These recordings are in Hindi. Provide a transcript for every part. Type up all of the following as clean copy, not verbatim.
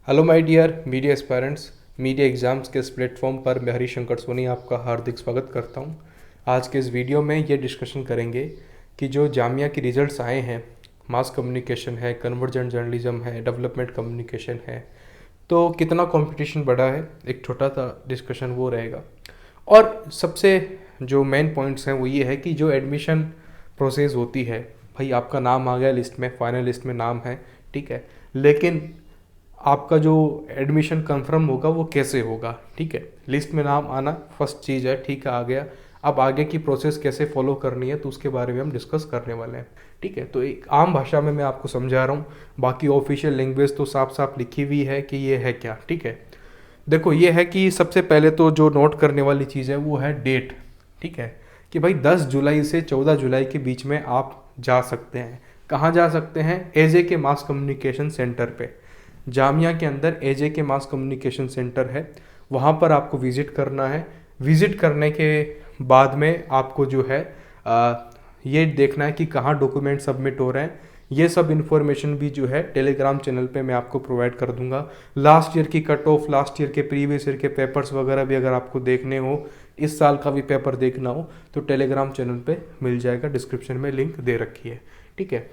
Hello my dear media aspirants. Media exams के इस प्लेटफॉर्म पर मैं हरिशंकर सोनी आपका हार्दिक स्वागत करता हूं। आज के इस वीडियो में ये डिस्कशन करेंगे कि जो जामिया के रिजल्ट्स आए हैं, मास कम्युनिकेशन है, कन्वर्जेंट जर्नलिज्म है, डेवलपमेंट कम्युनिकेशन है, तो कितना कंपटीशन बढ़ा है। एक छोटा सा डिस्कशन वो रहेगा। और सबसे जो मेन पॉइंट्स हैं वो ये है कि जो एडमिशन प्रोसेस होती है, भाई आपका नाम आ गया लिस्ट में, फाइनल लिस्ट में नाम है, ठीक है, लेकिन आपका जो एडमिशन कंफर्म होगा वो कैसे होगा। ठीक है, लिस्ट में नाम आना फर्स्ट चीज़ है, ठीक है, आ गया। अब आगे की प्रोसेस कैसे फॉलो करनी है तो उसके बारे में हम डिस्कस करने वाले हैं। ठीक है, तो एक आम भाषा में मैं आपको समझा रहा हूँ, बाकी ऑफिशियल लैंग्वेज तो साफ साफ लिखी हुई है कि ये है क्या। ठीक है, देखो ये है कि सबसे पहले तो जो नोट करने वाली चीज़ है वो है डेट। ठीक है, कि भाई 10 जुलाई से 14 जुलाई के बीच में आप जा सकते हैं। कहाँ जा सकते हैं? एजे के मास कम्युनिकेशन सेंटर पे। जामिया के अंदर एजे के मास कम्युनिकेशन सेंटर है, वहाँ पर आपको विज़िट करना है। विज़िट करने के बाद में आपको जो है ये देखना है कि कहाँ डॉक्यूमेंट सबमिट हो रहे हैं। ये सब इन्फॉर्मेशन भी जो है टेलीग्राम चैनल पे मैं आपको प्रोवाइड कर दूंगा। लास्ट ईयर की कट ऑफ, लास्ट ईयर के प्रीवियस ईयर के पेपर्स वगैरह भी अगर आपको देखने हो, इस साल का भी पेपर देखना हो, तो टेलीग्राम चैनल पे मिल जाएगा, डिस्क्रिप्शन में लिंक दे रखी है। ठीक है,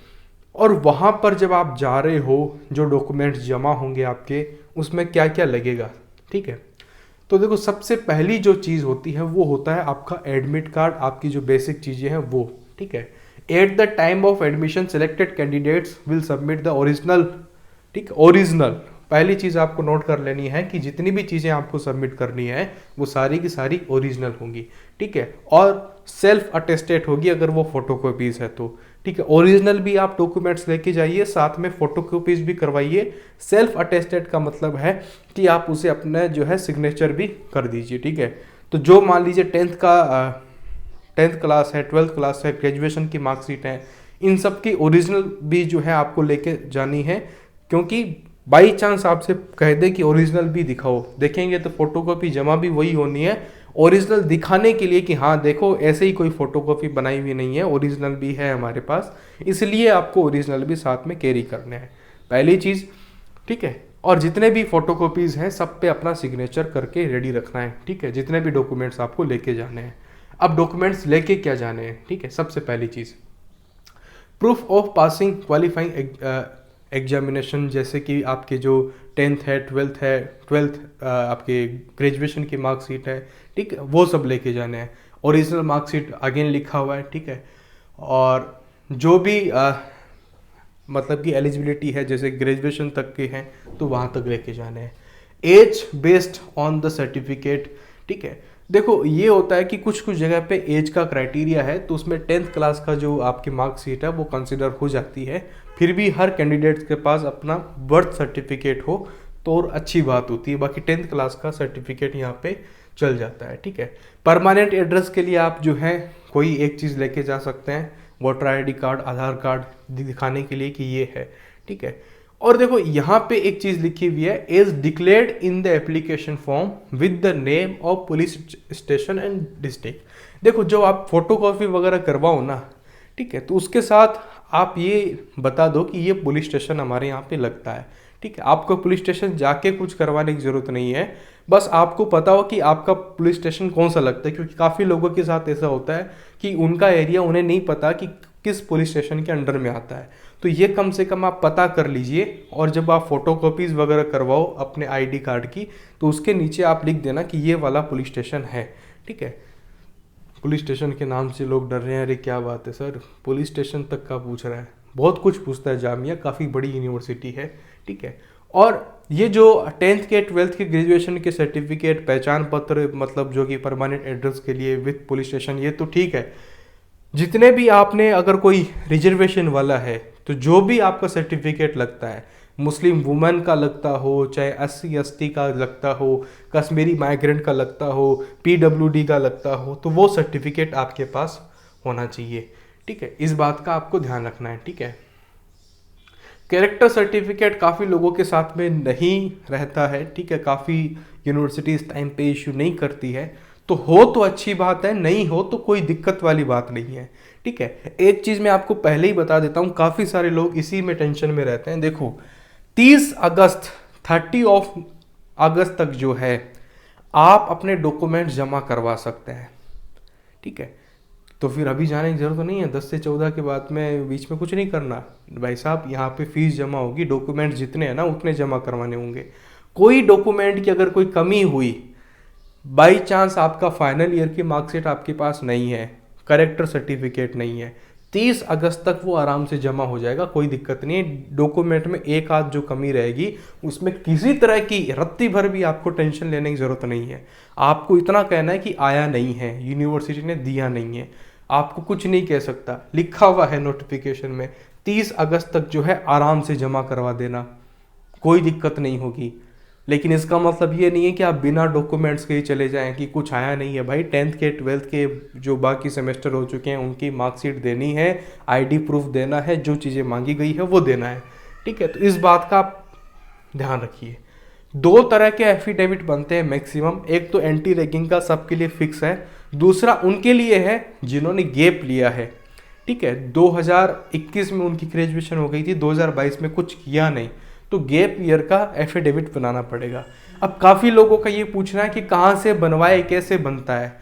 और वहाँ पर जब आप जा रहे हो, जो डॉक्यूमेंट्स जमा होंगे आपके, उसमें क्या क्या लगेगा। ठीक है, तो देखो सबसे पहली जो चीज़ होती है वो होता है आपका एडमिट कार्ड, आपकी जो बेसिक चीज़ें हैं वो। ठीक है, at the time of admission selected candidates will submit the original. ठीक, ओरिजिनल पहली चीज़ आपको नोट कर लेनी है कि जितनी भी चीज़ें आपको सबमिट करनी है वो सारी की सारी ओरिजिनल होंगी। ठीक है, और सेल्फ अटेस्टेड होगी अगर वो फोटोकॉपीज है तो। ठीक है, ओरिजिनल भी आप डॉक्यूमेंट्स लेके जाइए, साथ में फोटोकॉपीज भी करवाइए। सेल्फ अटेस्टेड का मतलब है कि आप उसे अपने जो है सिग्नेचर भी कर दीजिए। ठीक है, तो जो मान लीजिए टेंथ क्लास है, ट्वेल्थ क्लास है, ग्रेजुएशन की मार्कशीट है, इन सब की ओरिजिनल भी जो है आपको लेके जानी है। क्योंकि बाई चांस आपसे कह दे कि ओरिजिनल भी दिखाओ, देखेंगे तो फोटोकॉपी जमा भी वही होनी है। ओरिजिनल दिखाने के लिए कि हाँ देखो ऐसे ही कोई फोटोकॉपी बनाई हुई नहीं है, ओरिजिनल भी है हमारे पास, इसलिए आपको ओरिजिनल भी साथ में कैरी करने हैं, पहली चीज़। ठीक है, और जितने भी फोटोकॉपीज़ हैं सब पे अपना सिग्नेचर करके रेडी रखना है। ठीक है, जितने भी डॉक्यूमेंट्स आपको लेके जाने हैं। अब डॉक्यूमेंट्स लेके क्या जाने हैं? ठीक है, सबसे पहली चीज़ proof of passing qualifying examination, जैसे कि आपके जो टेंथ है, ट्वेल्थ आपके ग्रेजुएशन की मार्कशीट है, ठीक है, वो सब लेके जाने हैं। ओरिजिनल मार्कशीट अगेन लिखा हुआ है। ठीक है, और जो भी मतलब कि एलिजिबिलिटी है, जैसे ग्रेजुएशन तक के हैं तो वहाँ तक लेके जाने हैं। As based on the certificate. ठीक है, देखो ये होता है कि कुछ कुछ जगह पे एज का क्राइटेरिया है, तो उसमें टेंथ क्लास का जो आपकी मार्कशीट है वो कंसिडर हो जाती है। फिर भी हर कैंडिडेट के पास अपना बर्थ सर्टिफिकेट हो तो और अच्छी बात होती है, बाकी टेंथ क्लास का सर्टिफिकेट यहाँ पे चल जाता है। ठीक है, परमानेंट एड्रेस के लिए आप जो है कोई एक चीज़ लेके जा सकते हैं, वोटर आईडी कार्ड, आधार कार्ड दिखाने के लिए कि ये है। ठीक है, और देखो यहाँ पे एक चीज लिखी हुई है, as declared in the application form with the name of police station and district. देखो जो आप फोटोकॉपी वगैरह करवाओ ना, ठीक है, तो उसके साथ आप ये बता दो कि ये पुलिस स्टेशन हमारे यहाँ पे लगता है। ठीक है, आपको पुलिस स्टेशन जाके कुछ करवाने की जरूरत नहीं है, बस आपको पता हो कि आपका पुलिस स्टेशन कौन सा लगता है। क्योंकि काफ़ी लोगों के साथ ऐसा होता है कि उनका एरिया उन्हें नहीं पता कि किस पुलिस स्टेशन के अंडर में आता है, तो ये कम से कम आप पता कर लीजिए। और जब आप फोटोकॉपीज़ वगैरह करवाओ अपने आईडी कार्ड की, तो उसके नीचे आप लिख देना कि ये वाला पुलिस स्टेशन है। ठीक है, पुलिस स्टेशन के नाम से लोग डर रहे हैं, अरे क्या बात है सर, पुलिस स्टेशन तक का पूछ रहा है, बहुत कुछ पूछता है। जामिया काफ़ी बड़ी यूनिवर्सिटी है। ठीक है, और ये जो टेंथ के, ट्वेल्थ के, ग्रेजुएशन के सर्टिफिकेट, पहचान पत्र, मतलब जो कि परमानेंट एड्रेस के लिए विथ पुलिस स्टेशन, ये तो ठीक है। जितने भी आपने, अगर कोई रिजर्वेशन वाला है तो जो भी आपका सर्टिफिकेट लगता है, मुस्लिम वुमेन का लगता हो, चाहे SC ST का लगता हो, कश्मीरी माइग्रेंट का लगता हो, PWD का लगता हो, तो वो सर्टिफिकेट आपके पास होना चाहिए। ठीक है, इस बात का आपको ध्यान रखना है। ठीक है, कैरेक्टर सर्टिफिकेट काफ़ी लोगों के साथ में नहीं रहता है। ठीक है, काफ़ी यूनिवर्सिटीज़ टाइम पे इशू नहीं करती है, तो हो तो अच्छी बात है, नहीं हो तो कोई दिक्कत वाली बात नहीं है। ठीक है, एक चीज़ मैं आपको पहले ही बता देता हूँ, काफ़ी सारे लोग इसी में टेंशन में रहते हैं। देखो 30 अगस्त 30 अगस्त तक जो है आप अपने डॉक्यूमेंट जमा करवा सकते हैं, ठीक है। तो फिर अभी जाने की जरूरत नहीं है, 10 से 14 के बाद में बीच में कुछ नहीं करना भाई साहब। यहाँ पे फीस जमा होगी, डॉक्यूमेंट जितने हैं ना उतने जमा करवाने होंगे। कोई डॉक्यूमेंट की अगर कोई कमी हुई, बाई चांस आपका फाइनल ईयर की मार्कशीट आपके पास नहीं है, करेक्टर सर्टिफिकेट नहीं है, 30 अगस्त तक वो आराम से जमा हो जाएगा, कोई दिक्कत नहीं है। डॉक्यूमेंट में एक आध जो कमी रहेगी उसमें किसी तरह की रत्ती भर भी आपको टेंशन लेने की ज़रूरत नहीं है। आपको इतना कहना है कि आया नहीं है, यूनिवर्सिटी ने दिया नहीं है, आपको कुछ नहीं कह सकता, लिखा हुआ है नोटिफिकेशन में 30 अगस्त तक जो है आराम से जमा करवा देना, कोई दिक्कत नहीं होगी। लेकिन इसका मतलब ये नहीं है कि आप बिना डॉक्यूमेंट्स के ही चले जाएं कि कुछ आया नहीं है। भाई 10th के 12th के जो बाकी सेमेस्टर हो चुके हैं उनकी मार्कशीट देनी है, आईडी प्रूफ देना है, जो चीज़ें मांगी गई है वो देना है, ठीक है। तो इस बात का आप ध्यान रखिए। 2 तरह के एफिडेविट बनते हैं मैक्सिमम, एक तो एंटी रैगिंग का सबके लिए फिक्स है, दूसरा उनके लिए है जिन्होंने गैप लिया है, ठीक है। 2021 में उनकी ग्रेजुएशन हो गई थी, 2022 में कुछ किया नहीं, तो गैप ईयर का एफिडेविट बनाना पड़ेगा। अब काफ़ी लोगों का ये पूछना है कि कहाँ से बनवाए, कैसे बनता है।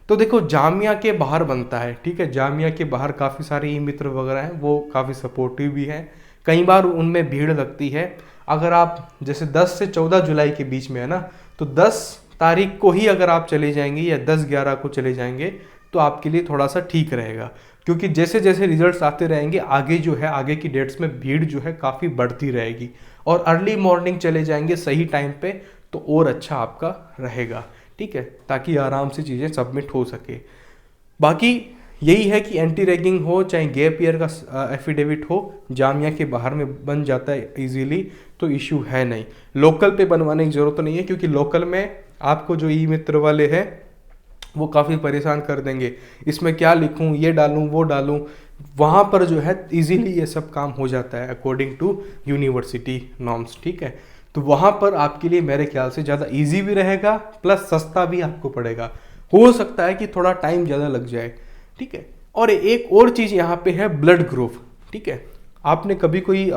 तो देखो जामिया के बाहर बनता है, ठीक है। जामिया के बाहर काफ़ी सारे ई मित्र वगैरह हैं, वो काफ़ी सपोर्टिव भी हैं, कई बार उनमें भीड़ लगती है। अगर आप जैसे 10 से 14 जुलाई के बीच में है ना, तो 10 तारीख को ही अगर आप चले जाएंगे या 10-11 को चले जाएंगे तो आपके लिए थोड़ा सा ठीक रहेगा, क्योंकि जैसे जैसे रिजल्ट्स आते रहेंगे आगे जो है, आगे की डेट्स में भीड़ जो है काफ़ी बढ़ती रहेगी। और अर्ली मॉर्निंग चले जाएंगे सही टाइम पे तो और अच्छा आपका रहेगा, ठीक है, ताकि आराम से चीज़ें सबमिट हो सके। बाकी यही है कि एंटी रैगिंग हो चाहे गैप ईयर का एफिडेविट हो, जामिया के बाहर में बन जाता है इजीली, तो इशू है नहीं। लोकल पे बनवाने की ज़रूरत नहीं है, क्योंकि लोकल में आपको जो ई मित्र वाले हैं वो काफ़ी परेशान कर देंगे, इसमें क्या लिखूं, ये डालूं वो डालूं। वहाँ पर जो है इजीली ये सब काम हो जाता है अकॉर्डिंग टू यूनिवर्सिटी नॉर्म्स, ठीक है। तो वहाँ पर आपके लिए मेरे ख्याल से ज़्यादा इजी भी रहेगा, प्लस सस्ता भी आपको पड़ेगा। हो सकता है कि थोड़ा टाइम ज़्यादा लग जाए, ठीक है। और एक और चीज़ यहाँ पे है ब्लड ग्रुप, ठीक है। आपने कभी कोई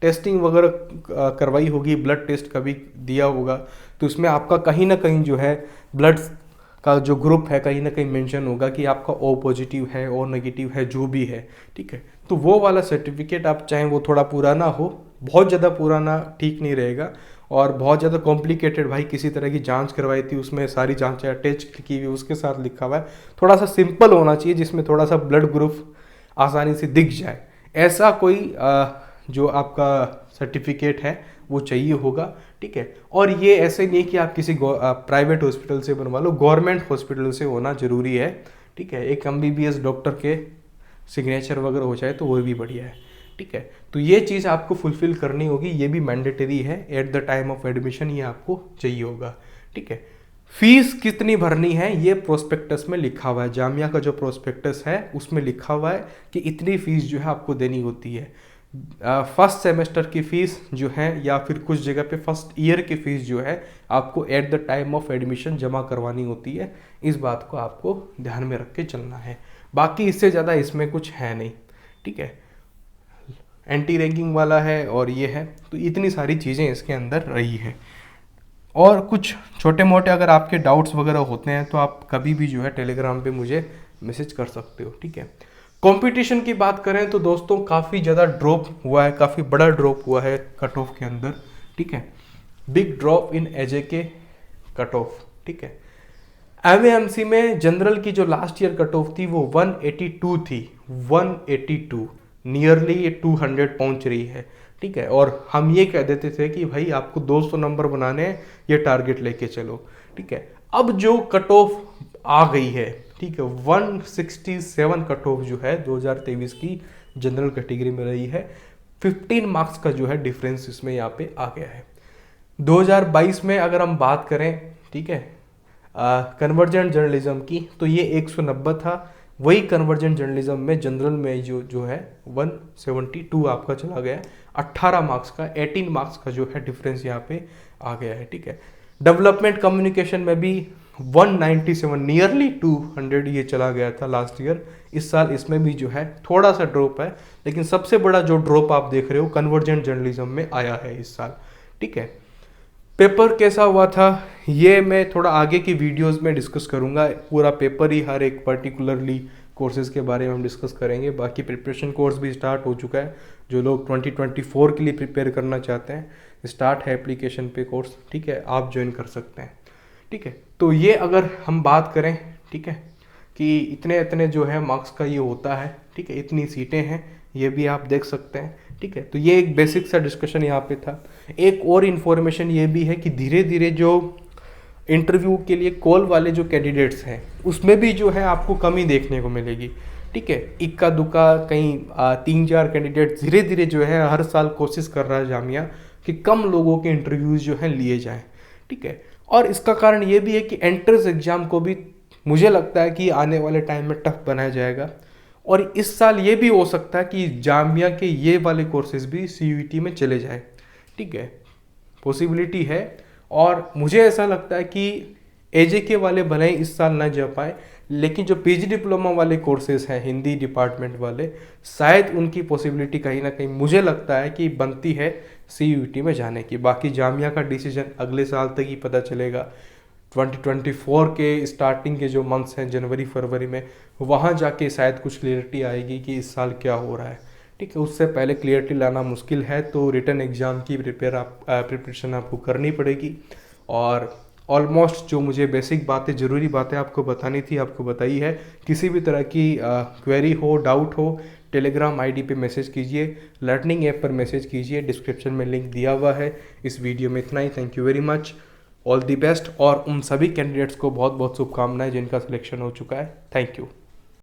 टेस्टिंग वगैरह करवाई होगी, ब्लड टेस्ट कभी दिया होगा, तो उसमें आपका कहीं ना कहीं जो है ब्लड का जो ग्रुप है कहीं ना कहीं मेंशन होगा कि आपका ओ पॉजिटिव है, ओ नेगेटिव है, जो भी है, ठीक है। तो वो वाला सर्टिफिकेट आप चाहें वो थोड़ा पुराना हो, बहुत ज़्यादा पुराना ठीक नहीं रहेगा, और बहुत ज़्यादा कॉम्प्लिकेटेड भाई किसी तरह की जांच करवाई थी उसमें सारी जांचें अटैच की हुई उसके साथ लिखा हुआ है, थोड़ा सा सिंपल होना चाहिए जिसमें थोड़ा सा ब्लड ग्रुप आसानी से दिख जाए, ऐसा कोई जो आपका सर्टिफिकेट है वो चाहिए होगा, ठीक है। और ये ऐसे नहीं कि आप किसी प्राइवेट हॉस्पिटल से बनवा लो, गवर्नमेंट हॉस्पिटल से होना जरूरी है, ठीक है। एक MBBS डॉक्टर के सिग्नेचर वगैरह हो जाए तो वो भी बढ़िया है, ठीक है। तो ये चीज़ आपको फुलफिल करनी होगी, ये भी मैंडेटरी है at the time of admission, ये आपको चाहिए होगा, ठीक है। फीस कितनी भरनी है ये प्रोस्पेक्टस में लिखा हुआ है, जामिया का जो प्रोस्पेक्टस है उसमें लिखा हुआ है कि इतनी फीस जो है आपको देनी होती है। फर्स्ट सेमेस्टर की फ़ीस जो है या फिर कुछ जगह पे फर्स्ट ईयर की फ़ीस जो है आपको at the time of admission जमा करवानी होती है। इस बात को आपको ध्यान में रख के चलना है, बाकी इससे ज़्यादा इसमें कुछ है नहीं, ठीक है। एंटी रैगिंग वाला है और ये है, तो इतनी सारी चीज़ें इसके अंदर रही है। और कुछ छोटे मोटे अगर आपके डाउट्स वगैरह होते हैं तो आप कभी भी जो है टेलीग्राम पे मुझे मैसेज कर सकते हो, ठीक है। कंपटीशन की बात करें तो दोस्तों काफ़ी ज़्यादा ड्रॉप हुआ है, काफ़ी बड़ा ड्रॉप हुआ है कट ऑफ के अंदर, ठीक है। Big drop in AJK cut off, ठीक है। MAMC में जनरल की जो लास्ट ईयर कट ऑफ थी वो 182 थी, 182, नियरली ये 200 पहुंच रही है, ठीक है। और हम ये कह देते थे कि भाई आपको 200 नंबर बनाने हैं, ये टारगेट लेके चलो, ठीक है। अब जो कट ऑफ आ गई है, ठीक है, 167 कट ऑफ जो है 2023 की जनरल कैटेगरी में रही है, 15 मार्क्स का जो है डिफरेंस इसमें यहाँ पे आ गया है। 2022 में अगर हम बात करें, ठीक है, कन्वर्जेंट जर्नलिज्म की, तो ये 190 था, वही कन्वर्जेंट जर्नलिज्म में जनरल में जो है 172 आपका चला गया, 18 मार्क्स का, 18 मार्क्स का जो है डिफरेंस यहाँ पे आ गया है, ठीक है। डेवलपमेंट कम्युनिकेशन में भी 197, नियरली 200 ये चला गया था लास्ट ईयर। इस साल इसमें भी जो है थोड़ा सा ड्रॉप है, लेकिन सबसे बड़ा जो ड्रॉप आप देख रहे हो कन्वर्जेंट जर्नलिज्म में आया है इस साल, ठीक है। पेपर कैसा हुआ था ये मैं थोड़ा आगे की वीडियोस में डिस्कस करूँगा। पूरा पेपर ही हर एक पर्टिकुलरली कोर्सेज़ के बारे में हम डिस्कस करेंगे। बाकी प्रिपरेशन कोर्स भी स्टार्ट हो चुका है। जो लोग 2024 के लिए प्रिपेयर करना चाहते हैं, स्टार्ट है एप्लीकेशन पे कोर्स, ठीक है, आप ज्वाइन कर सकते हैं। ठीक है, तो ये अगर हम बात करें, ठीक है, कि इतने इतने जो है मार्क्स का ये होता है, ठीक है, इतनी सीटें हैं, ये भी आप देख सकते हैं। ठीक है, तो ये एक बेसिक सा डिस्कशन यहाँ पे था। एक और इन्फॉर्मेशन ये भी है कि धीरे धीरे जो इंटरव्यू के लिए कॉल वाले जो कैंडिडेट्स हैं उसमें भी जो है आपको कमी देखने को मिलेगी। ठीक है, इक्का दुक्का कहीं 3-4 कैंडिडेट धीरे धीरे जो है हर साल कोशिश कर रहा है जामिया कि कम लोगों के इंटरव्यूज़ जो हैं लिए जाएँ। ठीक है, और इसका कारण ये भी है कि एंट्रेंस एग्ज़ाम को भी मुझे लगता है कि आने वाले टाइम में टफ बनाया जाएगा। और इस साल ये भी हो सकता है कि जामिया के ये वाले कोर्सेज भी CUET में चले जाए। ठीक है, पॉसिबिलिटी है। और मुझे ऐसा लगता है कि AJK वाले भले ही इस साल ना जा पाए, लेकिन जो PG डिप्लोमा वाले कोर्सेज हैं हिंदी डिपार्टमेंट वाले, शायद उनकी पॉसिबिलिटी कहीं ना कहीं मुझे लगता है कि बनती है CUET में जाने की। बाकी जामिया का डिसीजन अगले साल तक ही पता चलेगा। 2024 के स्टार्टिंग के जो मंथ्स हैं जनवरी फरवरी में, वहाँ जाके शायद कुछ क्लियरिटी आएगी कि इस साल क्या हो रहा है। ठीक है, उससे पहले क्लियरिटी लाना मुश्किल है, तो रिटन एग्ज़ाम की प्रिपरेशन आपको करनी पड़ेगी। और ऑलमोस्ट जो मुझे बेसिक बातें, ज़रूरी बातें आपको बतानी थी, आपको बताई है। किसी भी तरह की क्वेरी हो, डाउट हो, टेलीग्राम ID पे मैसेज कीजिए, लर्निंग ऐप पर मैसेज कीजिए, डिस्क्रिप्शन में लिंक दिया हुआ है। इस वीडियो में इतना ही। Thank you very much, all the best. और उन सभी कैंडिडेट्स को बहुत बहुत शुभकामनाएं जिनका सिलेक्शन हो चुका है। Thank you.